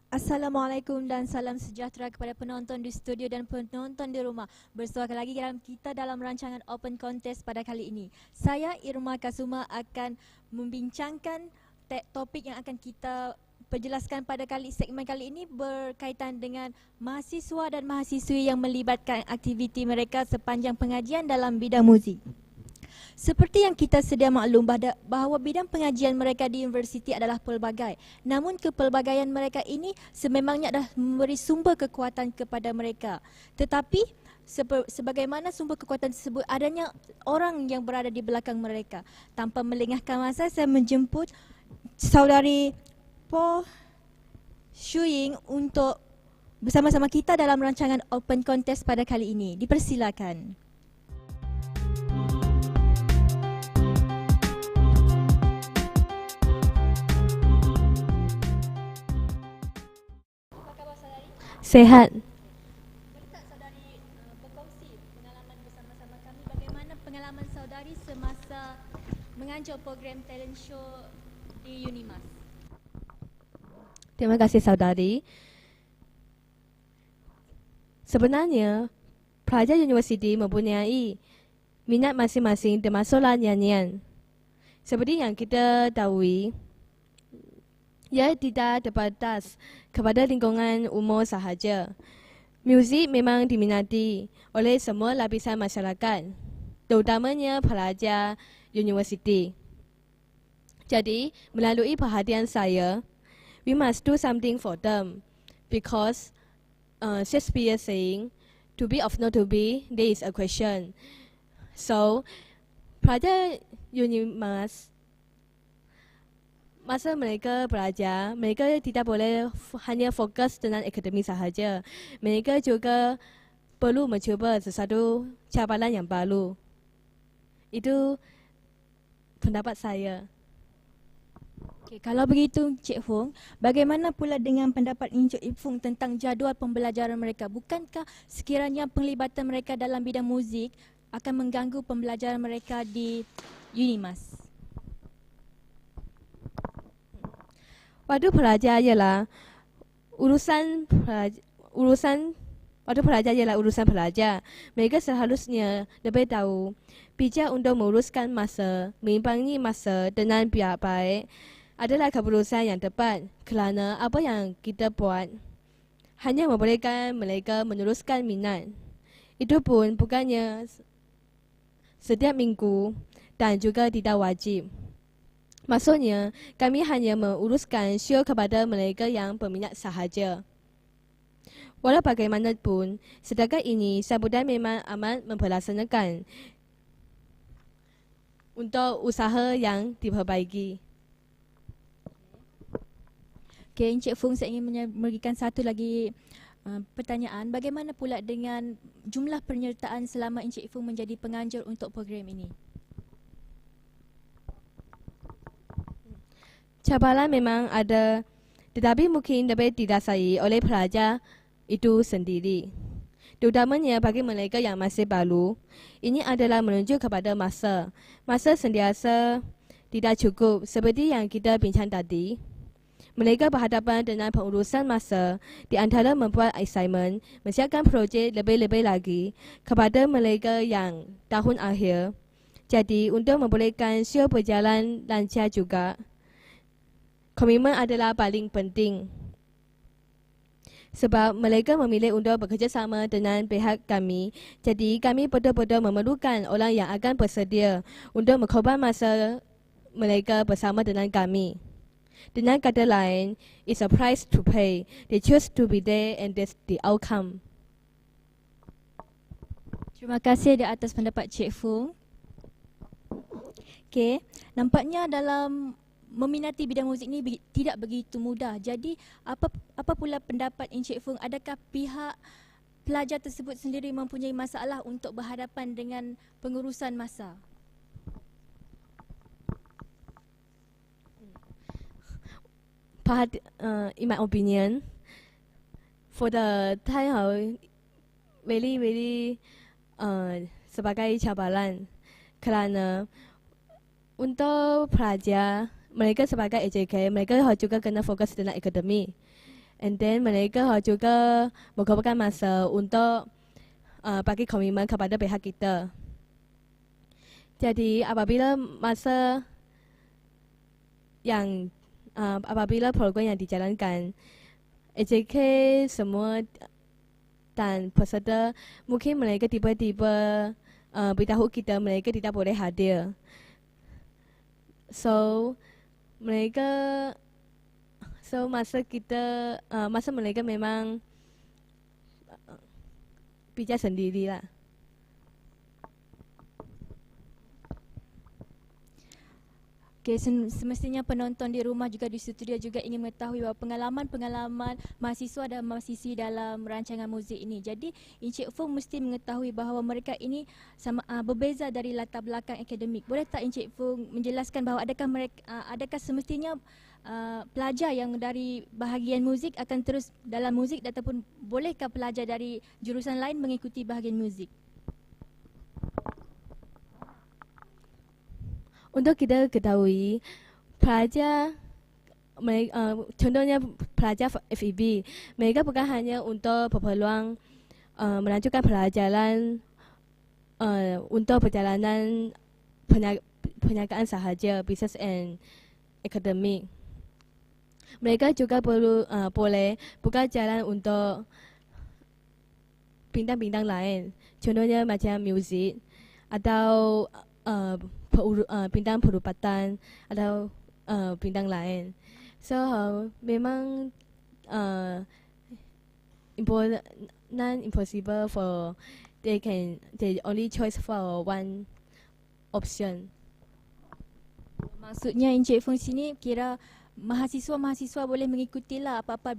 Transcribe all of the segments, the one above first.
Assalamualaikum dan salam sejahtera kepada penonton di studio dan penonton di rumah. Bersua lagi kita dalam rancangan Open Contest pada kali ini. Saya Irma Kasuma akan membincangkan topik yang akan kita perjelaskan pada segmen kali ini berkaitan dengan mahasiswa dan mahasiswi yang melibatkan aktiviti mereka sepanjang pengajian dalam bidang muzik. Seperti yang kita sedia maklum bahawa bidang pengajian mereka di universiti adalah pelbagai. Namun kepelbagaian mereka ini sememangnya adalah memberi sumber kekuatan kepada mereka. Tetapi sebagaimana sumber kekuatan tersebut adanya orang yang berada di belakang mereka. Tanpa melengahkan masa, saya menjemput saudari Po Shuying untuk bersama-sama kita dalam rancangan Open Contest pada kali ini. Dipersilakan. Sehat. Boleh tak saudari berkongsi pengalaman bersama-sama kami, bagaimana pengalaman saudari semasa mengajar program talent show di Unimas? Terima kasih saudari. Sebenarnya, pelajar universiti mempunyai minat masing-masing termasuklah nyanyian. Seperti yang kita tahu, ia tidak terbatas kepada lingkungan umur sahaja. Muzik memang diminati oleh semua lapisan masyarakat, terutamanya pelajar universiti. Jadi, melalui perhatian saya, we must do something for them because Shakespeare saying, to be or not to be, there is a question. So, pelajar Unimas, masa mereka belajar, mereka tidak boleh hanya fokus dengan akademik sahaja. Mereka juga perlu mencuba sesuatu cabaran yang baru. Itu pendapat saya. Okay, kalau begitu Cik Fung, bagaimana pula dengan pendapat Encik Fung tentang jadual pembelajaran mereka? Bukankah sekiranya penglibatan mereka dalam bidang muzik akan mengganggu pembelajaran mereka di Unimas? Waktu pelajar ialah urusan pelajar. Mereka seharusnya lebih tahu bijak untuk menguruskan masa, mengimbangi masa dengan baik adalah keputusan yang tepat kerana apa yang kita buat hanya membolehkan mereka meneruskan minat. Itu pun bukannya setiap minggu dan juga tidak wajib. Maksudnya, kami hanya menguruskan show kepada mereka yang berminat sahaja. Walau bagaimanapun, setakat ini sambutan memang amat memperlaksanakan untuk usaha yang diperbaiki. Okay, Encik Fung, saya ingin memberikan satu lagi pertanyaan. Bagaimana pula dengan jumlah penyertaan selama Encik Fung menjadi penganjur untuk program ini? Cabaran memang ada, tetapi mungkin lebih didasari oleh pelajar itu sendiri. Terutamanya bagi mereka yang masih baru, ini adalah menunjuk kepada masa. Masa sentiasa tidak cukup seperti yang kita bincang tadi. Mereka berhadapan dengan pengurusan masa di antara membuat assignment, menyiapkan projek lebih-lebih lagi kepada mereka yang tahun akhir. Jadi untuk membolehkan show berjalan lancar juga, komitmen adalah paling penting. Sebab mereka memilih untuk bekerjasama dengan pihak kami, jadi kami betul-betul memerlukan orang yang akan bersedia untuk mengkorban masa mereka bersama dengan kami. Dengan kata lain, it's a price to pay. They choose to be there and that's the outcome. Terima kasih di atas pendapat Cik Fung. Okay, nampaknya dalam meminati bidang muzik ini tidak begitu mudah. Jadi apa pula pendapat Encik Fung? Adakah pihak pelajar tersebut sendiri mempunyai masalah untuk berhadapan dengan pengurusan masa? In my opinion, for the time very sebagai cabaran kerana untuk pelajar mereka sebagai AJK, mereka juga kena fokus dengan akademik. And then mereka juga mengorbankan masa untuk bagi komitmen kepada pihak kita. Jadi apabila apabila program yang dijalankan, EJK semua dan peserta mungkin mereka tiba-tiba beritahu kita mereka tidak boleh hadir. So masa mereka memang bijak sendirilah. Okay, semestinya penonton di rumah juga di studio juga ingin mengetahui bahawa pengalaman-pengalaman mahasiswa dan mahasiswi dalam rancangan muzik ini. Jadi Encik Fung mesti mengetahui bahawa mereka ini berbeza dari latar belakang akademik. Boleh tak Encik Fung menjelaskan bahawa adakah semestinya pelajar yang dari bahagian muzik akan terus dalam muzik ataupun bolehkah pelajar dari jurusan lain mengikuti bahagian muzik? Untuk kita ketahui, pelajar contohnya pelajar FEB, mereka bukan hanya untuk berpeluang melanjutkan pelajaran untuk perjalanan perniagaan sahaja, business and academic. Mereka juga boleh buka jalan untuk bidang-bidang lain, contohnya macam muzik atau bidang perubatan atau bidang lain. So memang non-impossible for they only choice for one option. Maksudnya Encik Fung sini kira mahasiswa-mahasiswa boleh mengikutilah apa-apa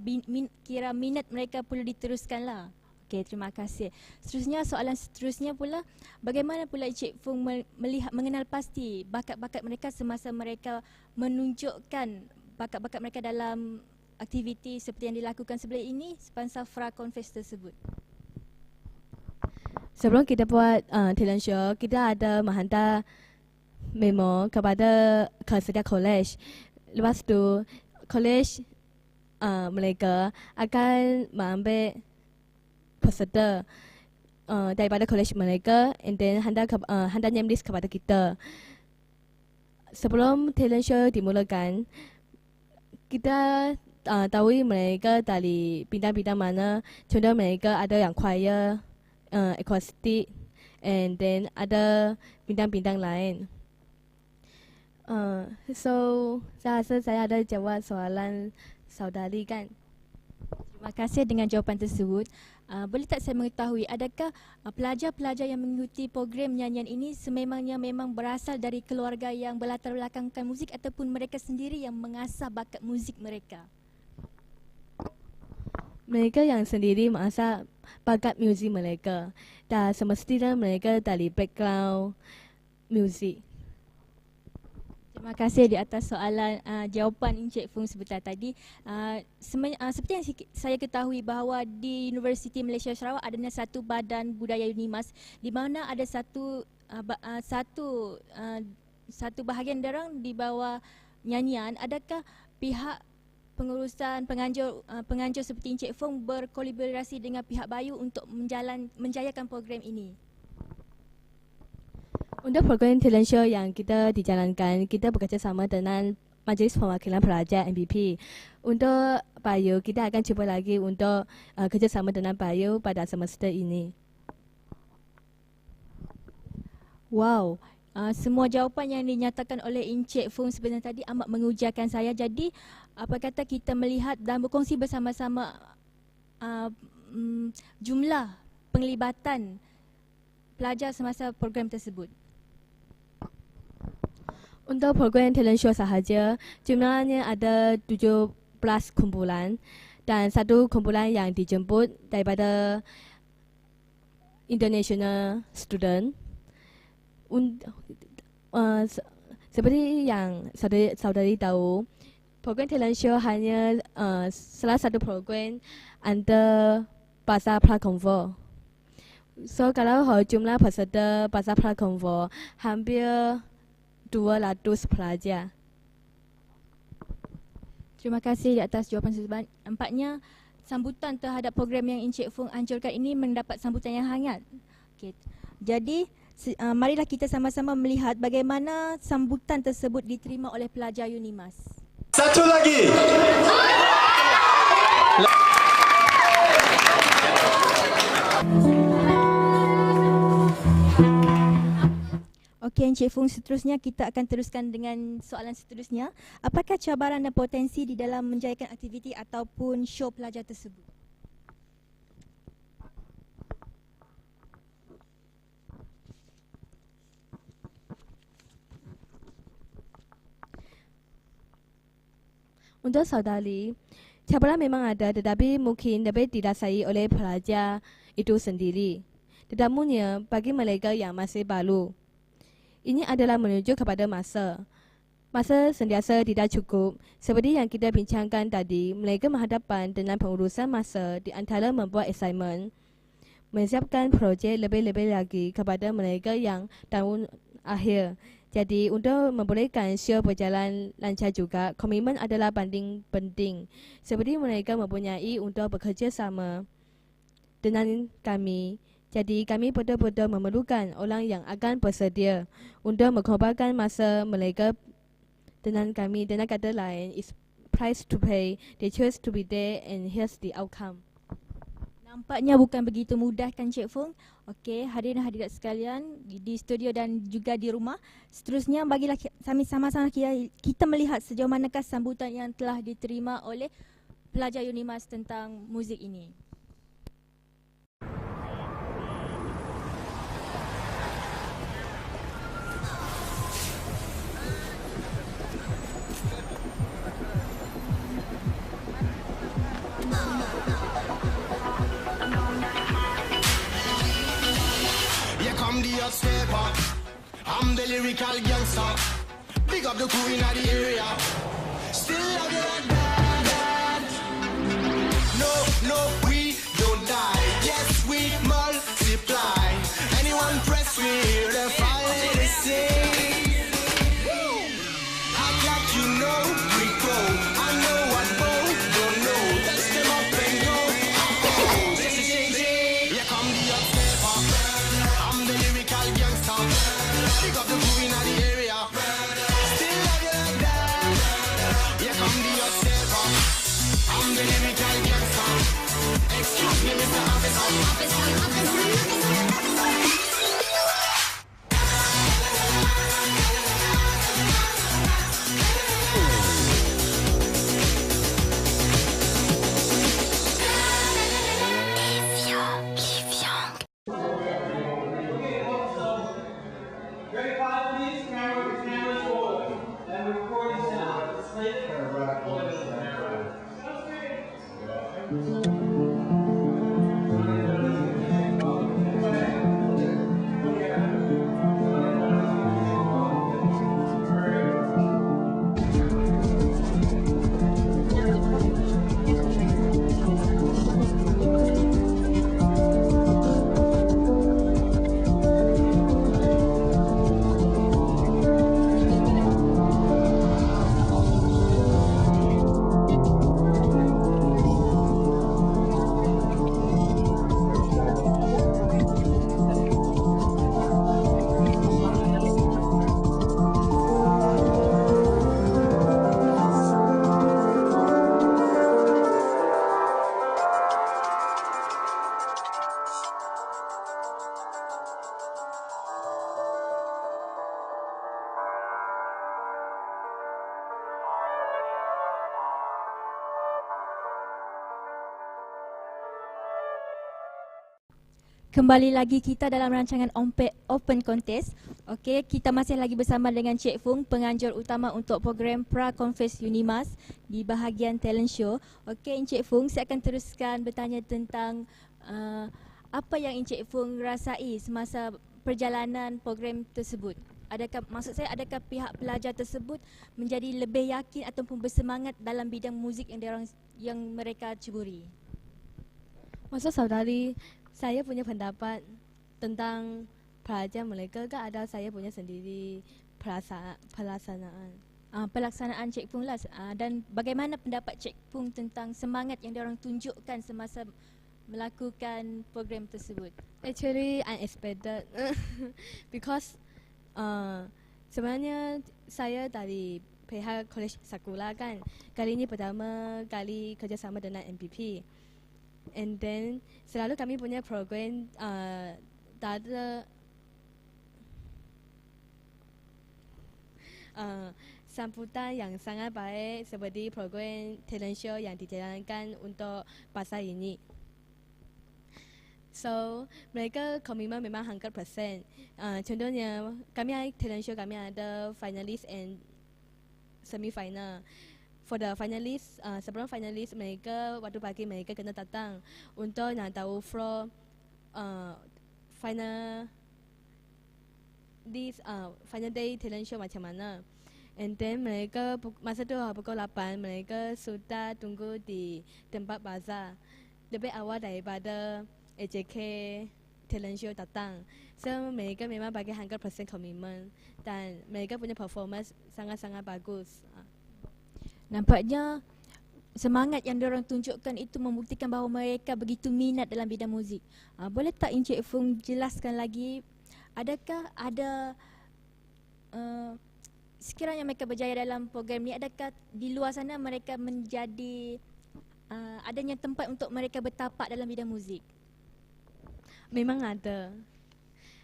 kira minat mereka perlu diteruskanlah. Okey, terima kasih. Soalan seterusnya pula, bagaimana pula Encik Fung mengenal pasti bakat-bakat mereka semasa mereka menunjukkan bakat-bakat mereka dalam aktiviti seperti yang dilakukan sebelum ini sepanjang Frakonfest tersebut? Sebelum kita buat talent show, kita ada menghantar memo kepada setiap college. Lepas tu, college mereka akan mengambil peserta daripada college mereka and then hantar name list kepada kita. Sebelum talent show dimulakan, kita tahu mereka dari bidang-bidang mana. Contoh mereka ada yang choir, acoustic, and then ada bidang-bidang lain. So saya rasa saya ada jawab soalan saudari kan. Terima kasih dengan jawapan tersebut. Boleh tak saya mengetahui adakah pelajar-pelajar yang mengikuti program nyanyian ini sememangnya memang berasal dari keluarga yang berlatar belakangkan muzik ataupun mereka sendiri yang mengasah bakat muzik mereka? Mereka yang sendiri mengasah bakat muzik mereka dan semestinya mereka dari background muzik. Terima kasih di atas jawapan Encik Fung sebentar tadi. Seperti yang saya ketahui bahawa di Universiti Malaysia Sarawak adanya satu badan budaya UNIMAS di mana ada satu bahagian derang di bawah nyanyian. Adakah pihak pengurusan penganjur seperti Encik Fung berkolaborasi dengan pihak Bayu untuk menjayakan program ini? Untuk program talent show yang kita dijalankan, kita bekerjasama dengan Majlis Perwakilan Pelajar MPP. Untuk Bayu, kita akan cuba lagi untuk kerjasama dengan Bayu pada semester ini. Wow, semua jawapan yang dinyatakan oleh Encik Fung sebenarnya tadi amat mengujakan saya. Jadi, apa kata kita melihat dan berkongsi bersama-sama jumlah penglibatan pelajar semasa program tersebut. Untuk program talent show sahaja, jumlahnya ada 17 kumpulan dan satu kumpulan yang dijemput daripada international student. Seperti yang saudari tahu, program talent show hanya salah satu program under Bahasa Prakonvo. So kalau jumlah peserta Bahasa Prakonvo hampir 200 pelajar. Terima kasih di atas jawapan tersebut. Nampaknya sambutan terhadap program yang Encik Fung anjurkan ini mendapat sambutan yang hangat. Okey. Jadi marilah kita sama-sama melihat bagaimana sambutan tersebut diterima oleh pelajar UNIMAS. Satu lagi. Okey Encik Fung, seterusnya kita akan teruskan dengan soalan seterusnya. Apakah cabaran dan potensi di dalam menjayakan aktiviti ataupun show pelajar tersebut? Untuk saudari, cabaran memang ada tetapi mungkin dapat dirasai oleh pelajar itu sendiri. Terutamanya bagi mereka yang masih baru. Ini adalah menuju kepada masa. Masa sentiasa tidak cukup. Seperti yang kita bincangkan tadi, mereka berhadapan dengan pengurusan masa di antara membuat assignment, menyiapkan projek lebih-lebih lagi kepada mereka yang tahun akhir. Jadi untuk membolehkan show berjalan lancar juga, komitmen adalah paling penting. Seperti mereka mempunyai untuk bekerja sama dengan kami. Jadi kami betul-betul memerlukan orang yang akan bersedia untuk mengorbankan masa mereka dengan kami. Dengan kata lain, it's price to pay. They choose to be there and here's the outcome. Nampaknya bukan begitu mudah kan Cik Fung. Okey, hadirin hadirat sekalian di studio dan juga di rumah. Seterusnya bagilah kami sama-sama kita melihat sejauh manakah sambutan yang telah diterima oleh pelajar UNIMAS tentang muzik ini. The upstepper, I'm the lyrical gangster. Big up the crew in the area. Still love you like that. No, we don't die. Yes, we multiply. Anyone press me, the fire they sing. Act like you know we go. I know what both don't know. Touch them up and go. Oh, this is changing. Here come the upstepper. I'm the lyrical gangster. Pick up the crew in the area. Still love you like that. Here come the upstepper. I'm the lyrical gangster. Excuse me, Mr. Officer. Kembali lagi kita dalam rancangan Open Contest. Okey, kita masih lagi bersama dengan Cik Fung, penganjur utama untuk program Pra-Confest UNIMAS di bahagian talent show. Okey, Encik Fung, saya akan teruskan bertanya tentang apa yang Encik Fung rasai semasa perjalanan program tersebut. Adakah pihak pelajar tersebut menjadi lebih yakin ataupun bersemangat dalam bidang muzik yang mereka ceburi? Maksud saudari, saya punya pendapat tentang pelajar mereka ke ada saya punya sendiri pelaksanaan. pelaksanaan Cik Pung lah, dan bagaimana pendapat Cik Pung tentang semangat yang diorang tunjukkan semasa melakukan program tersebut? Actually unexpected because sebenarnya saya dari pihak College Sakura kan, kali ini pertama kali kerjasama dengan MPP, and then selalu kami punya program tak ada sambutan yang sangat baik seperti program talent show yang dijalankan untuk pasar ini. So, mereka komitmen memang 100%. Contohnya, kami talent show kami ada finalis and semi-final. For the finalis, sebelum finalis mereka, waktu pagi mereka kena datang untuk nak tahu floor final day talent show macam mana. And then mereka masa tu pukul 8 mereka sudah tunggu di tempat bazar lebih awal daripada AJK talent show datang. So mereka memang bagi 100% komitmen dan mereka punya performance sangat-sangat bagus. Nampaknya semangat yang diorang tunjukkan itu membuktikan bahawa mereka begitu minat dalam bidang muzik. Boleh tak Encik Fung jelaskan lagi, adakah ada sekiranya mereka berjaya dalam program ni, adakah di luar sana mereka menjadi adanya tempat untuk mereka bertapak dalam bidang muzik? Memang ada.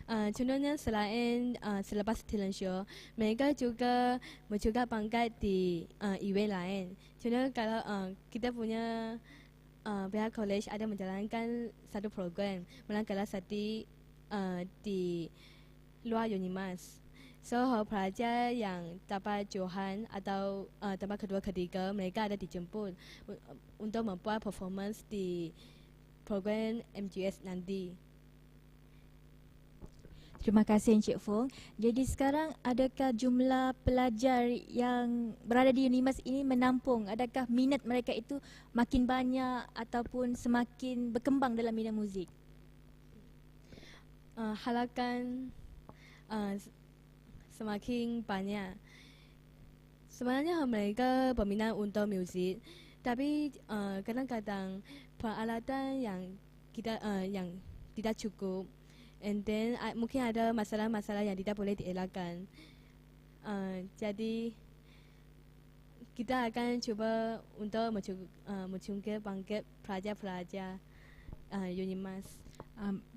Contohnya selain selepas talent show, mereka juga mencoba pangkat di event lain. Contohnya kalau kita punya pihak college ada menjalankan satu program melangkah satu di luar Unimas. So pelajar yang dapat johan atau tempat kedua ketiga, mereka ada dijemput untuk membuat performance di program MGS nanti. Terima kasih Encik Fung. Jadi sekarang adakah jumlah pelajar yang berada di Unimas ini menampung? Adakah minat mereka itu makin banyak ataupun semakin berkembang dalam bidang muzik? Halakan semakin banyak. Sebenarnya mereka berminat untuk muzik, tapi kadang-kadang peralatan yang tidak cukup. And then mungkin ada masalah-masalah yang tidak boleh dielakkan. Jadi kita akan cuba untuk mencungkil bangkit pelajar-pelajar Unimas.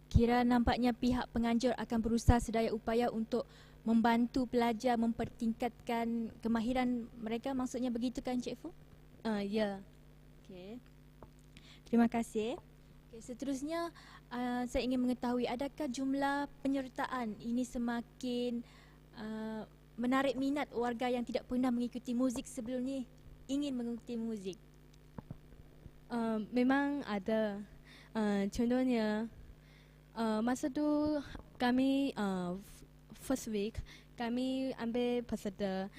Kira nampaknya pihak penganjur akan berusaha sedaya upaya untuk membantu pelajar mempertingkatkan kemahiran mereka, maksudnya begitu kan Encik Fung? Ya. Okay. Terima kasih. Okay, seterusnya saya ingin mengetahui, adakah jumlah penyertaan ini semakin menarik minat warga yang tidak pernah mengikuti muzik sebelum ni ingin mengikuti muzik? Memang ada. Contohnya masa tu kami first week kami ambil peserta,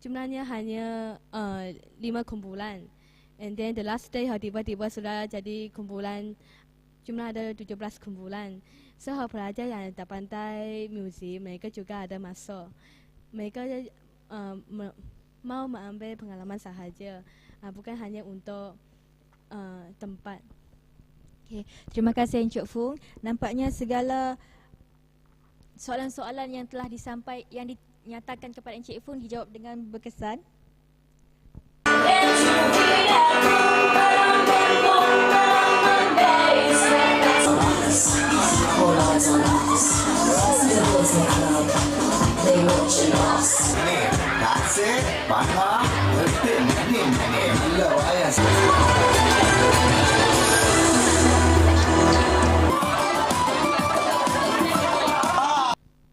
jumlahnya hanya 5 kumpulan. And then the last day tiba-tiba sudah jadi kumpulan, jumlah ada 17 kumpulan. So pelajar yang tak pandai muzik mereka juga ada masuk. Mereka mau mengambil pengalaman sahaja, bukan hanya untuk tempat. Okay. Terima kasih Encik Fung. Nampaknya segala soalan-soalan yang telah yang dinyatakan kepada Encik Fung dijawab dengan berkesan.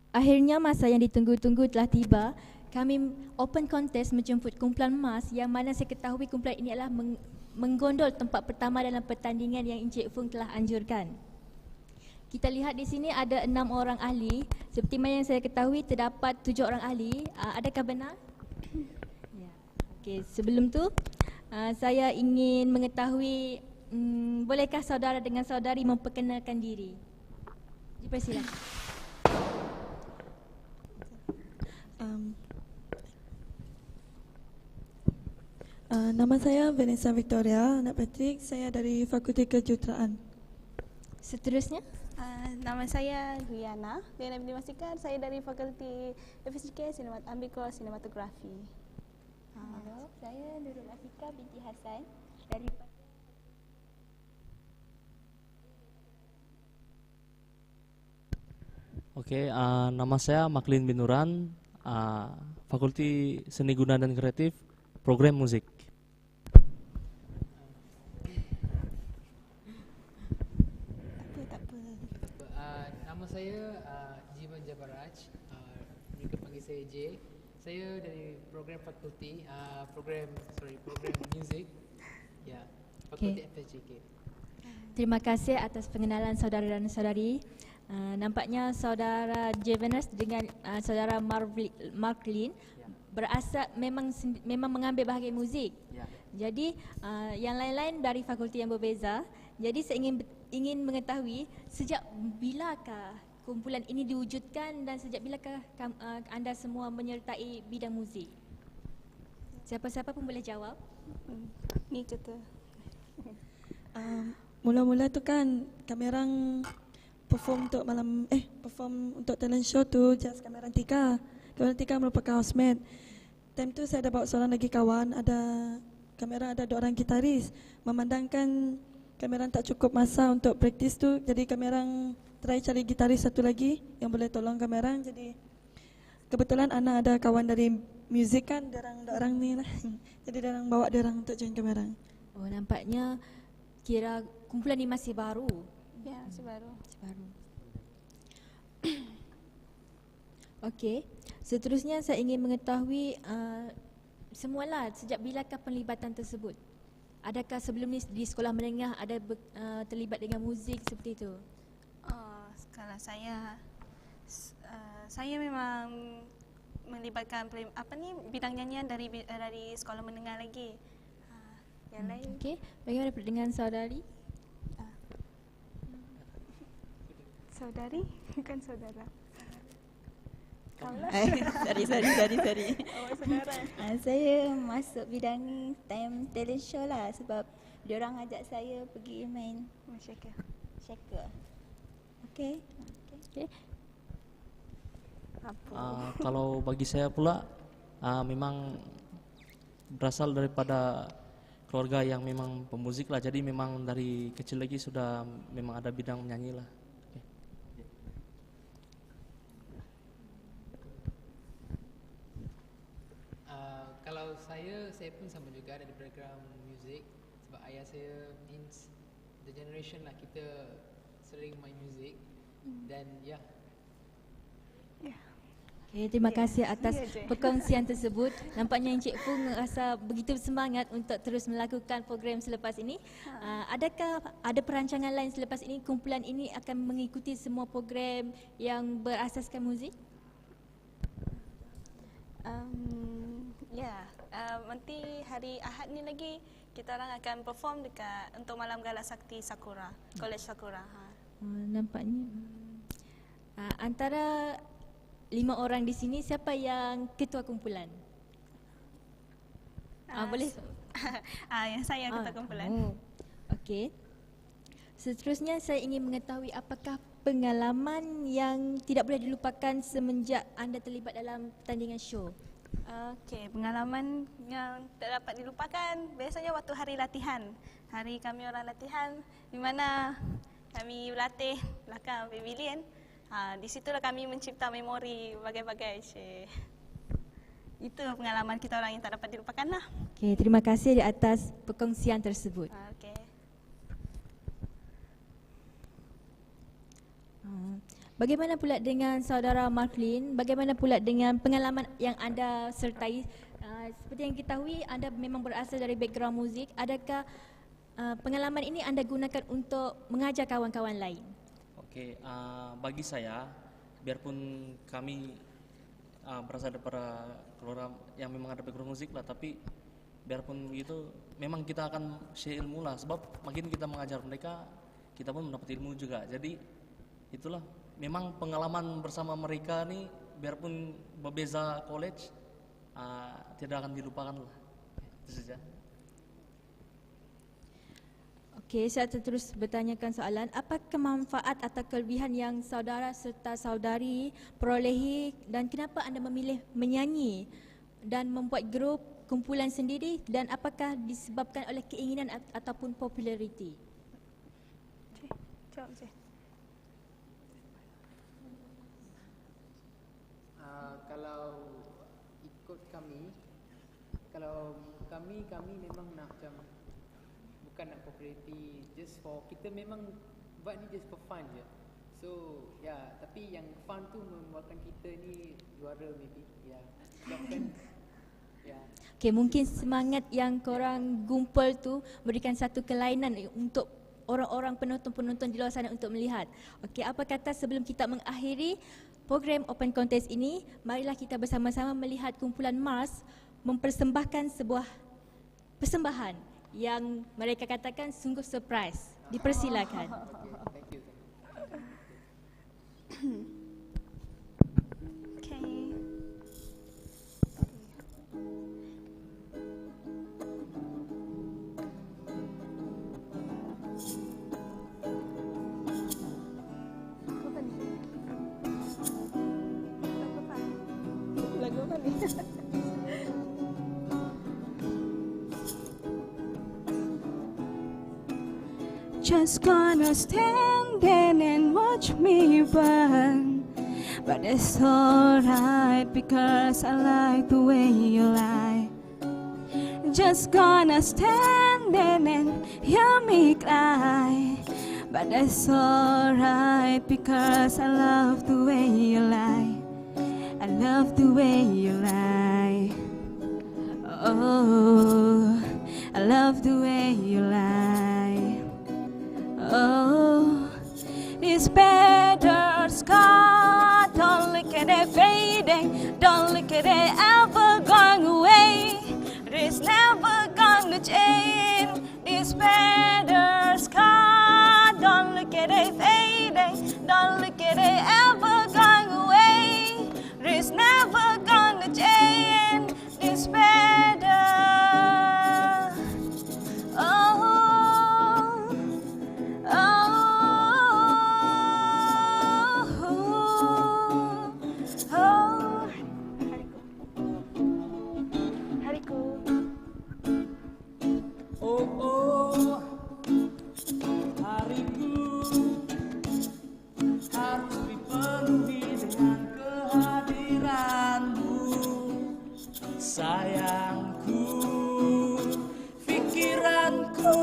Akhirnya masa yang ditunggu-tunggu telah tiba. Kami open contest menjemput kumpulan emas, yang mana saya ketahui kumpulan ini adalah menggondol tempat pertama dalam pertandingan yang Encik Fung telah anjurkan. Kita lihat di sini ada 6 orang ahli. Seperti mana yang saya ketahui terdapat 7 orang ahli. Adakah benar? Ya. Okey, sebelum tu saya ingin mengetahui, bolehkah saudara dengan saudari memperkenalkan diri? Dipersilakan. Nama saya Vanessa Victoria, anak Patrick. Saya dari Fakulti Kejuruteraan. Seterusnya, Nama saya Guyana. Guyana Binti Mastikan. Saya dari Fakulti FSJK ambil course sinematografi. Halo, saya Nurul Afika binti Hasan dari Oke, nama saya Maklin Binuran, Fakulti Seni Guna dan Kreatif, Program Musik. Tak apa. Nama saya Jivan Jabaraj, mereka panggil saya J. Saya dari program fakulti, program music, ya, fakulti FSJK. terima kasih atas pengenalan saudara dan saudari. Nampaknya saudara Javanus dengan saudara Marklin berasal memang mengambil bahagian muzik. Ya. Jadi yang lain-lain dari fakulti yang berbeza. Jadi saya ingin mengetahui sejak bilakah kumpulan ini diwujudkan dan sejak bilakah anda semua menyertai bidang muzik? Siapa-siapa pun boleh jawab. Ni kata. Mula-mula tu kan kami orang perform untuk talent show tu just kami orang tiga. Kami orang tiga merupakan housemate. Time tu saya ada bawa seorang lagi kawan, kami orang ada 2 orang gitaris. Memandangkan kami orang tak cukup masa untuk praktis tu, jadi kami orang try cari gitaris satu lagi yang boleh tolong kami orang. Jadi kebetulan Ana ada kawan dari muzik kan, dia orang ni lah. Jadi dia orang bawa dia orang untuk join kami orang. Oh, nampaknya kira kumpulan ini masih baru. Ya, sebaru. Okey. Seterusnya saya ingin mengetahui semualah sejak bilakah penlibatan tersebut? Adakah sebelum ni di sekolah menengah ada terlibat dengan muzik seperti itu? Kalau saya memang melibatkan bidang nyanyian dari sekolah menengah lagi. Yang lain. Okey. Bagaimana dengan saudari? Saudari bukan saudara. Sorry. Awak saudara. saya masuk bidang ni time talent show lah sebab diorang ajak saya pergi main Masyarakat. shaker. Okey. Kalau bagi saya pula, memang berasal daripada keluarga yang memang pemuzik lah. Jadi memang dari kecil lagi sudah memang ada bidang menyanyi lah. Kalau saya pun sama juga dari program music sebab ayah saya means the generation lah kita sering main music dan ya. Okay, terima kasih atas perkongsian tersebut. Nampaknya Encik Fu merasa begitu semangat untuk terus melakukan program selepas ini. Adakah ada perancangan lain selepas ini? Kumpulan ini akan mengikuti semua program yang berasaskan muzik? Nanti hari Ahad ni lagi kita orang akan perform untuk Malam Gala Sakti Sakura, College Sakura. Nampaknya antara 5 orang di sini siapa yang ketua kumpulan? Boleh? Yang saya ketua kumpulan. Okey. Seterusnya saya ingin mengetahui apakah pengalaman yang tidak boleh dilupakan semenjak anda terlibat dalam pertandingan show? Okey, pengalaman yang tak dapat dilupakan biasanya waktu hari latihan. Hari kami orang latihan di mana kami berlatih belakang pavilion. Di situlah kami mencipta memori bagai-bagai. Itu pengalaman kita orang yang tak dapat dilupakan lah. Okey, terima kasih di atas perkongsian tersebut. Okey. Bagaimana pula dengan saudara Marklin? Bagaimana pula dengan pengalaman yang anda sertai? Seperti yang kita ketahui, anda memang berasal dari background muzik. Adakah pengalaman ini anda gunakan untuk mengajar kawan-kawan lain? Okey, bagi saya, biarpun kami berasal daripada keluarga yang memang ada background musik lah, tapi biarpun begitu, memang kita akan share ilmu lah. Sebab makin kita mengajar mereka, kita pun mendapat ilmu juga. Jadi itulah, memang pengalaman bersama mereka ni, biarpun berbeza college, tidak akan dilupakan lah. Itu saja. Okey, saya terus bertanyakan soalan, apakah manfaat atau kelebihan yang saudara serta saudari perolehi dan kenapa anda memilih menyanyi dan membuat grup kumpulan sendiri dan apakah disebabkan oleh keinginan ataupun populariti? Jawab je. Kalau ikut kami, kalau kami memang nak macam bukan nak populariti, just for kita memang buat ni just for fun je. So tapi yang fun tu membuatkan kita ni juara maybe. Sebabkan Okey, mungkin semangat yang korang gumpal tu berikan satu kelainan untuk orang-orang penonton-penonton di luar sana untuk melihat. Okey, apa kata sebelum kita mengakhiri program Open Contest ini, marilah kita bersama-sama melihat kumpulan Mars mempersembahkan sebuah persembahan yang mereka katakan sungguh surprise. Dipersilakan. Thank you. Okay. Lagu apa ni? Just gonna stand there and watch me burn, but it's alright because I like the way you lie. Just gonna stand there and hear me cry, but that's alright because I love the way you lie. I love the way you lie. Oh, I love the way you lie. Oh, it's better scar. Don't look at it fading. Don't look at it ever going away. It's never gonna change. It's better scar. Don't look at it fading. Don't look at it ever going away. It's never gonna change. It's better. Oh. Sayangku, pikiranku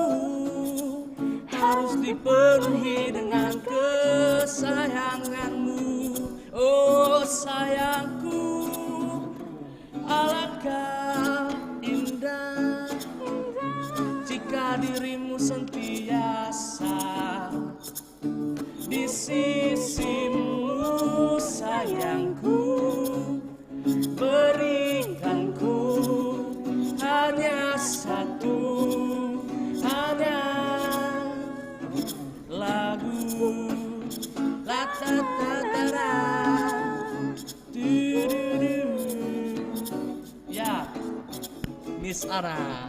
harus dipenuhi dengan kesayanganmu. Oh sayangku, alangkah indah jika dirimu sentiasa di sisimu sayangku. Berikanku hanya satu, hanya lagu la ta ta ta ra du du du. Ya, Miss Ara.